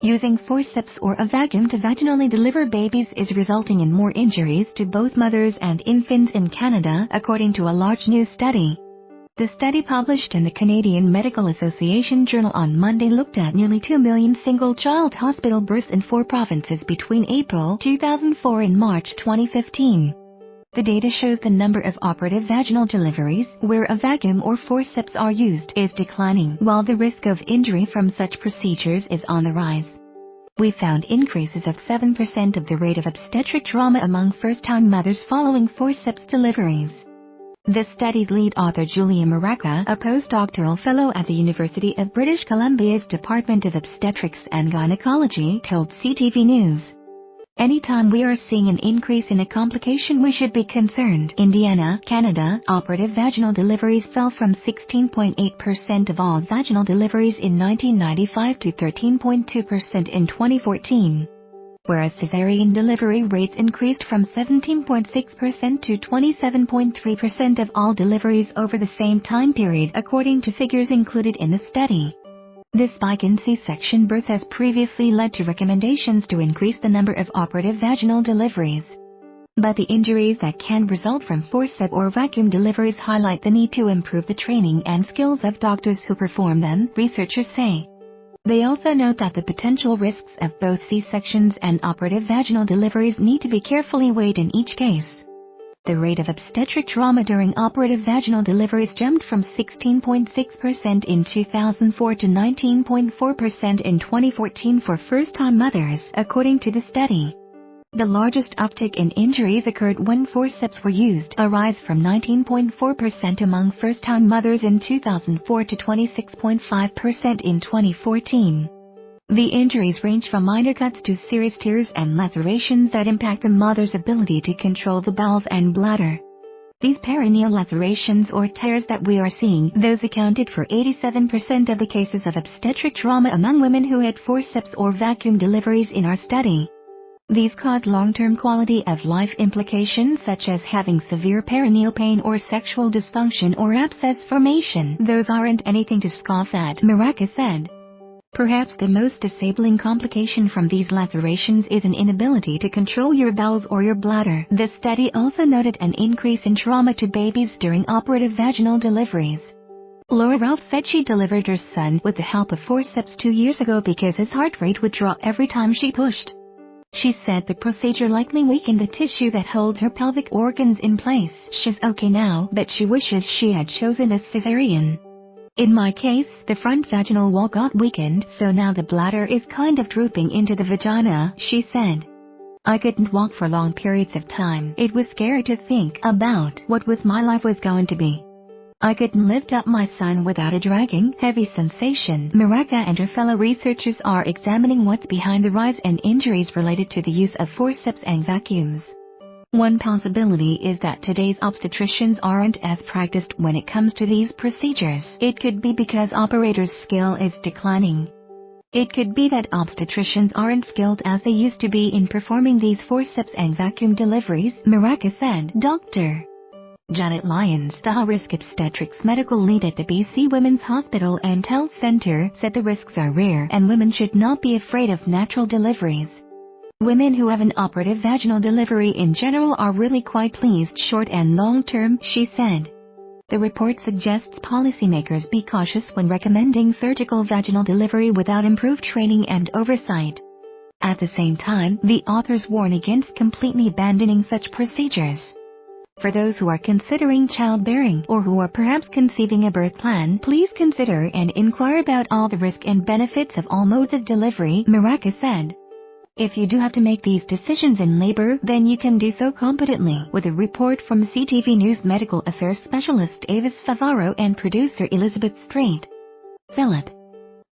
Using forceps or a vacuum to vaginally deliver babies is resulting in more injuries to both mothers and infants in Canada, according to a large new study. The study published in the Canadian Medical Association Journal on Monday looked at nearly 2 million single-child hospital births in 4 provinces between April 2004 and March 2015. The data shows the number of operative vaginal deliveries, where a vacuum or forceps are used, is declining, while the risk of injury from such procedures is on the rise. We found increases of 7% of the rate of obstetric trauma among first-time mothers following forceps deliveries. The study's lead author Julia Maraca, a postdoctoral fellow at the University of British Columbia's Department of Obstetrics and Gynecology, told CTV News. Anytime we are seeing an increase in a complication, we should be concerned. Indiana, Canada, operative vaginal deliveries fell from 16.8% of all vaginal deliveries in 1995 to 13.2% in 2014. Whereas cesarean delivery rates increased from 17.6% to 27.3% of all deliveries over the same time period, according to figures included in the study. This spike in C-section births has previously led to recommendations to increase the number of operative vaginal deliveries. But the injuries that can result from forceps or vacuum deliveries highlight the need to improve the training and skills of doctors who perform them, researchers say. They also note that the potential risks of both C-sections and operative vaginal deliveries need to be carefully weighed in each case. The rate of obstetric trauma during operative vaginal deliveries jumped from 16.6% in 2004 to 19.4% in 2014 for first-time mothers, according to the study. The largest uptick in injuries occurred when forceps were used, a rise from 19.4% among first-time mothers in 2004 to 26.5% in 2014. The injuries range from minor cuts to serious tears and lacerations that impact the mother's ability to control the bowels and bladder. These perineal lacerations or tears that we are seeing, those accounted for 87% of the cases of obstetric trauma among women who had forceps or vacuum deliveries in our study. These cause long-term quality of life implications such as having severe perineal pain or sexual dysfunction or abscess formation. Those aren't anything to scoff at, Maraca said. Perhaps the most disabling complication from these lacerations is an inability to control your bowels or your bladder. The study also noted an increase in trauma to babies during operative vaginal deliveries. Laura Ralph said she delivered her son with the help of forceps 2 years ago because his heart rate would drop every time she pushed. She said the procedure likely weakened the tissue that holds her pelvic organs in place. She's okay now, but she wishes she had chosen a cesarean. In my case, the front vaginal wall got weakened, so now the bladder is kind of drooping into the vagina, she said. I couldn't walk for long periods of time. It was scary to think about what my life was going to be. I couldn't lift up my son without a dragging, heavy sensation. Maraca and her fellow researchers are examining what's behind the rise in injuries related to the use of forceps and vacuums. One possibility is that today's obstetricians aren't as practiced when it comes to these procedures. It could be because operators' skill is declining. It could be that obstetricians aren't skilled as they used to be in performing these forceps and vacuum deliveries, Maraca said. Dr. Janet Lyons, the high-risk obstetrics medical lead at the BC Women's Hospital and Health Centre, said the risks are rare and women should not be afraid of natural deliveries. Women who have an operative vaginal delivery in general are really quite pleased short and long term, she said. The report suggests policymakers be cautious when recommending surgical vaginal delivery without improved training and oversight. At the same time, the authors warn against completely abandoning such procedures. For those who are considering childbearing or who are perhaps conceiving a birth plan, please consider and inquire about all the risk and benefits of all modes of delivery, Maraca said. If you do have to make these decisions in labor, then you can do so competently. With a report from CTV News medical affairs specialist Avis Favaro and producer Elizabeth Strait. Philip.